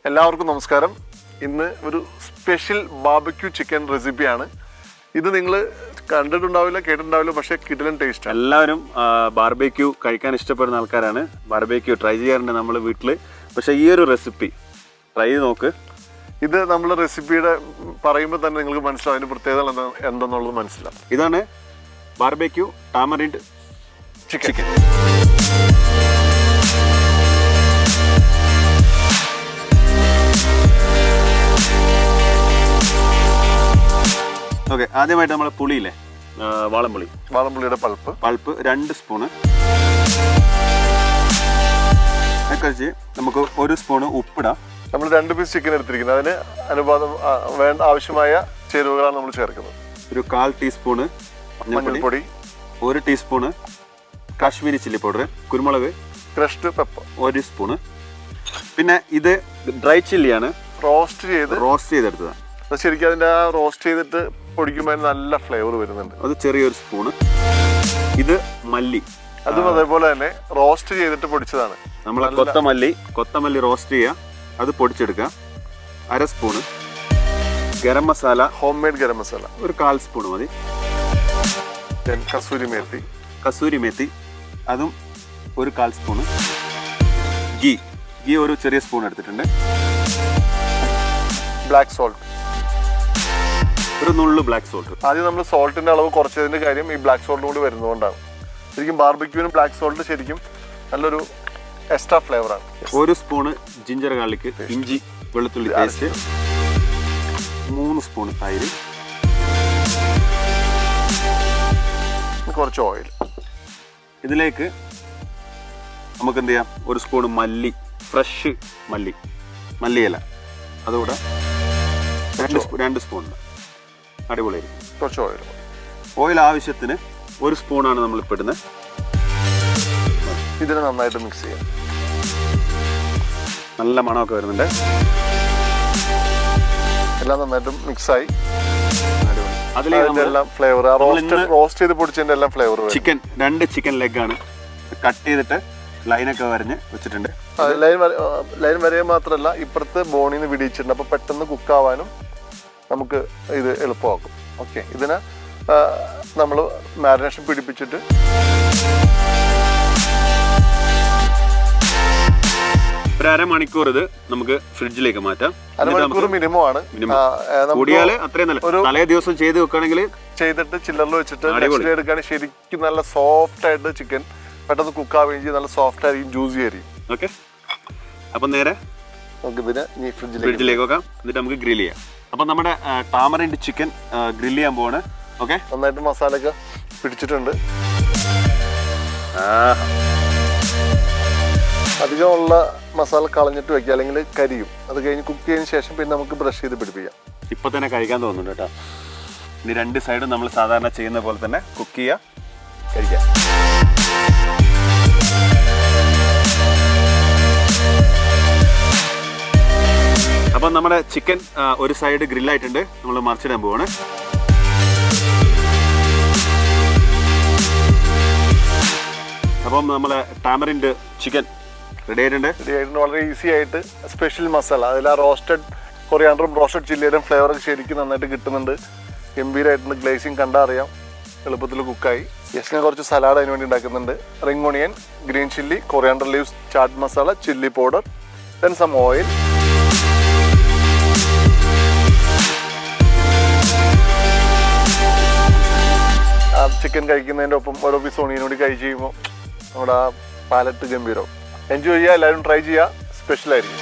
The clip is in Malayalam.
എല്ലാവർക്കും നമസ്കാരം. ഇന്ന് ഒരു സ്പെഷ്യൽ ബാർബിക്യൂ ചിക്കൻ റെസിപ്പിയാണ്. ഇത് നിങ്ങൾ കണ്ടിട്ടുണ്ടാവില്ല, കേട്ടിട്ടുണ്ടാവില്ല, പക്ഷേ കിടിലൻ ടേസ്റ്റ്. എല്ലാവരും ബാർബിക്യൂ കഴിക്കാൻ ഇഷ്ടപ്പെടുന്ന ആൾക്കാരാണ്. ബാർബിക്യൂ ട്രൈ ചെയ്യാറുണ്ട് നമ്മൾ വീട്ടിൽ. പക്ഷേ ഈ ഒരു റെസിപ്പി ട്രൈ ചെയ്ത് നോക്ക്. ഇത് നമ്മൾ റെസിപ്പിയുടെ പറയുമ്പോൾ തന്നെ നിങ്ങൾക്ക് മനസ്സിലാവും അതിൻ്റെ പ്രത്യേകത എന്തെന്നുള്ളത് മനസ്സിലാവും. ഇതാണ് ബാർബിക്യൂ ടാമറിൻഡ് ചിക്കൻ. ഓക്കെ, ആദ്യമായിട്ട് നമ്മൾ പുളിയില്ലേ, വാളംപുളിയുടെ പൾപ്പ് 2 സ്പൂണ് കഴിച്ച് നമുക്ക് 1 സ്പൂണ് ഉപ്പിടാം. നമ്മൾ 2 പീസ് ചിക്കൻ എടുത്തിരിക്കുന്നത്, അതിന് അനുപാതം വേണ്ട ആവശ്യമായ ചേരുവകളാണ് നമ്മൾ ചേർക്കുന്നത്. ഒരു 1/4 ടീസ്പൂണ് മഞ്ഞൾപ്പൊടി, 1 ടീസ്പൂണ് കാശ്മീരി ചില്ലി പൗഡർ, കുരുമുളക്, ക്രഷ്ഡ് പെപ്പർ 1 സ്പൂണ്. പിന്നെ ഇത് ഡ്രൈ ചില്ലിയാണ്, റോസ്റ്റ് ചെയ്തെടുത്തതാണ്. ശരിക്കും അതിൻ്റെ ആ റോസ്റ്റ് ചെയ്തിട്ട് പൊടിക്കുമ്പോൾ നല്ല ഫ്ലേവർ വരുന്നുണ്ട്. അത് ചെറിയൊരു സ്പൂണ്. ഇത് മല്ലി, അതും അതേപോലെ തന്നെ റോസ്റ്റ് ചെയ്തിട്ട് പൊടിച്ചതാണ്. നമ്മൾ കൊത്തമല്ലി റോസ്റ്റ് ചെയ്യുക, അത് പൊടിച്ചെടുക്കുക. 1/2 spoon garam masala, home made garam masala ഒരു 1/4 സ്പൂണ് മതി. കസൂരി മേത്തി അതും ഒരു 1/4 സ്പൂണ്. ഗീ ഒരു ചെറിയ സ്പൂൺ എടുത്തിട്ടുണ്ട്. ബ്ലാക്ക് സോൾട്ട്, ഒരു നുള്ളു ബ്ലാക്ക് സോൾട്ട്. ആദ്യം നമ്മൾ സോൾട്ടിന്റെ അളവ് കുറച്ചതിന്റെ കാര്യം ഈ ബ്ലാക്ക് സോൾട്ടും കൂടി വരുന്നതുകൊണ്ടാണ്. ശരിക്കും ബാർബിക്യൂവിന് ബ്ലാക്ക് സോൾട്ട് ശരിക്കും നല്ലൊരു എക്സ്ട്രാ ഫ്ലേവറാണ്. 1 സ്പൂണ് ജിഞ്ചർ ഗാർലിക്, ഇഞ്ചി വെളുത്തുള്ളി പേസ്റ്റ്, 3 സ്പൂണ് തൈര്, കുറച്ച് ഓയിൽ. ഇതിലേക്ക് നമുക്ക് എന്ത് ചെയ്യാം, 1 സ്പൂണ് മല്ലി, ഫ്രഷ് മല്ലിയില, അതുകൂടെ 2 സ്പൂൺ. അടിപൊളിയായിരിക്കും. കുറച്ച് ഓയിൽ ആവശ്യത്തിന് 1 സ്പൂണാണ് നമ്മൾ ഇപ്പോൾ ഇടുന്നത്. ഇതിനെ നന്നായിട്ട് മിക്സ് ചെയ്യാം. നല്ല മണമൊക്കെ വരുന്നുണ്ട്. എല്ലാം നന്നായിട്ട് മിക്സായി. അതിലെല്ലാം ഫ്ലേവർ, റോസ്റ്റ് ചെയ്ത് പൊടിച്ചതിന്റെ എല്ലാം ഫ്ലേവർ. 2 ചിക്കൻ ലെഗാണ് കട്ട് ചെയ്തിട്ട് ലൈനൊക്കെ വരഞ്ഞ് വെച്ചിട്ടുണ്ട്. ലൈൻ വരയെ മാത്രമല്ല, ഇപ്പുറത്ത് ബോണിൽ നിന്ന് വിടിയിച്ചിട്ടുണ്ട്. അപ്പോൾ പെട്ടെന്ന് കുക്കാവാനും നമുക്ക് ഇത് എളുപ്പമാക്കും. ഓക്കെ, ഇതിനെ നമ്മൾ മാരിനേഷൻ പിടിപ്പിച്ചിട്ട് ഒരു അരമണിക്കൂർ ഇത് നമുക്ക് ഫ്രിഡ്ജിലേക്ക് മാറ്റാം. അരമണിക്കൂർ മിനിമം ആണ്. തലേ ദിവസം ചെയ്ത് വെക്കുകയാണെങ്കിൽ ചെയ്തിട്ട് ചില്ലറിൽ വെച്ചിട്ട് എടുക്കുകയാണെങ്കിൽ ശരിക്കും നല്ല സോഫ്റ്റ് ആയിട്ട് ചിക്കൻ പെട്ടെന്ന് കുക്കാവുകയും ചെയ്യും. നല്ല സോഫ്റ്റ് ആയിരിക്കും, ജ്യൂസി ആയിരിക്കും. ഓക്കെ, അപ്പം നേരെ നമുക്ക് ഇതിനെ ഫ്രിഡ്ജിലേക്ക് വെക്കാം. എന്നിട്ട് നമുക്ക് ഗ്രിൽ ചെയ്യാം. അപ്പം നമ്മുടെ ടാമറിൻഡ് ചിക്കൻ ഗ്രിൽ ചെയ്യാൻ പോവാണ്. ഓക്കെ, നന്നായിട്ട് മസാലയൊക്കെ പിടിച്ചിട്ടുണ്ട്. അധികമുള്ള മസാല കളഞ്ഞിട്ട് വെക്കുക, അല്ലെങ്കിൽ കരിയും. അത് കഴിഞ്ഞ് കുക്ക് ചെയ്തതിന് ശേഷം പിന്നെ നമുക്ക് ബ്രഷ് ചെയ്ത് പിടിപ്പിക്കാം. ഇപ്പം തന്നെ കഴിക്കാൻ തോന്നുന്നുണ്ട് കേട്ടോ. ഇനി 2 സൈഡും നമ്മൾ സാധാരണ ചെയ്യുന്ന പോലെ തന്നെ കുക്ക് ചെയ്യുക, കഴിക്കാം. അപ്പം നമ്മുടെ ചിക്കൻ ഒരു സൈഡ് ഗ്രില്ലായിട്ടുണ്ട്. നമ്മൾ മറിച്ചിടാൻ പോവാണ്. അപ്പം നമ്മളെ ടാമറിൻഡ് ചിക്കൻ റെഡി ആയിട്ടുണ്ട്. വളരെ ഈസി ആയിട്ട് സ്പെഷ്യൽ മസാല, അതിൽ ആ റോസ്റ്റഡ് കൊറിയാണ്ടറും റോസ്റ്റഡ് ചില്ലിയുടെയും ഫ്ലേവറൊക്കെ ശരിക്കും നന്നായിട്ട് കിട്ടുന്നുണ്ട്. ഗംഭീരമായിട്ടുണ്ട്. ഗ്ലേസിങ് കണ്ടാൽ അറിയാം, എളുപ്പത്തിൽ കുക്കായി. യെസ്, ഞാൻ കുറച്ച് സലാഡ് അതിന് വേണ്ടി ഉണ്ടാക്കുന്നുണ്ട്. Ring onion, green chilli, coriander leaves, chaat masala, chilli powder, then some oil. Chicken കഴിക്കുന്നതിൻ്റെ ഒപ്പം ഓരോ പീസ് ഓണിയൻ കൂടി കഴിച്ച് കഴിയുമ്പോൾ നമ്മുടെ ആ പാലറ്റ് ഗംഭീരവും. എൻജോയ് ചെയ്യുക, എല്ലാവരും ട്രൈ ചെയ്യുക. സ്പെഷ്യലായിരിക്കും.